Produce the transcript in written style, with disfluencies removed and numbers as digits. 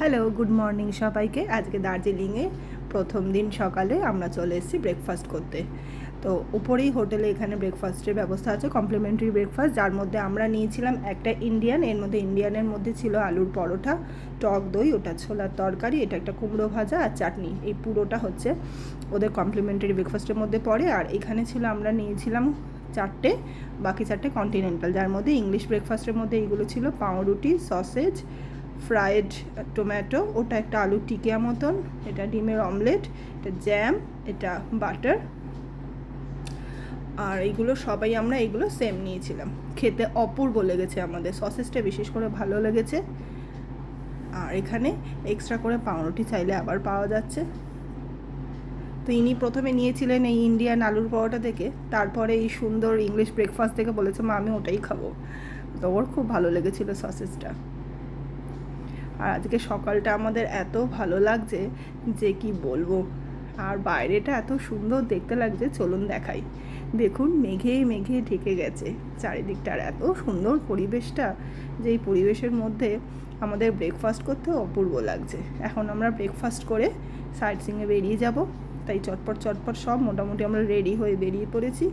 Hello, good morning সবাইকে। আজকে দার্জিলিংয়ে প্রথম দিন সকালে আমরা চলে এসেছি ব্রেকফাস্ট করতে। তো উপরেই হোটেলে এখানে ব্রেকফাস্টের ব্যবস্থা আছে, কমপ্লিমেন্টারি ব্রেকফাস্ট, যার মধ্যে আমরা নিয়েছিলাম একটা ইন্ডিয়ান। এর মধ্যে ইন্ডিয়ানের মধ্যে ছিল আলুর পরোটা, টক দই, ওটা ছোলার তরকারি, এটা একটা কুমড়ো ভাজা আর চাটনি। এই পুরোটা হচ্ছে ওদের কমপ্লিমেন্টারি ব্রেকফাস্টের মধ্যে পড়ে। আর এখানে ছিল, আমরা নিয়েছিলাম চারটে, বাকি চারটে কন্টিনেন্টাল, যার মধ্যে ইংলিশ ব্রেকফাস্টের মধ্যে এইগুলো ছিল: পাউরুটি, সসেজ, ফ্রায়েড টোম্যাটো, ওটা একটা আলুর টিকিয়া মতন, এটা ডিমের অমলেট, এটা জ্যাম, এটা বাটার। আর এইগুলো সবাই আমরা এইগুলো সেম নিয়েছিলাম। খেতে অপূর্ব লেগেছে আমাদের, সসেজটা বিশেষ করে ভালো লেগেছে। আর এখানে এক্সট্রা করে পাউরুটি চাইলে আবার পাওয়া যাচ্ছে। তো ইনি প্রথমে নিয়েছিলেন এই ইন্ডিয়ান আলুর পরোটা থেকে, তারপরে এই সুন্দর ইংলিশ ব্রেকফাস্ট থেকে বলেছে মা আমি ওটাই খাবো। তো ওর খুব ভালো লেগেছিলো সসেজটা। আর আজকে সকালটা আমাদের এত ভালো লাগছে যে কি বলবো। আর বাইরেটা এত সুন্দর দেখতে লাগছে, চলুন দেখাই। দেখুন, মেঘে মেঘে ঢেকে গেছে চারিদিকটা, আর এত সুন্দর পরিবেশটা যে এই পরিবেশের মধ্যে আমাদের ব্রেকফাস্ট করতে অপূর্ব লাগছে। এখন আমরা ব্রেকফাস্ট করে সাইট সিইংয়ে বেরিয়ে যাব, তাই চটপট চটপট সব মোটামুটি আমরা রেডি হয়ে বেরিয়ে পড়েছি।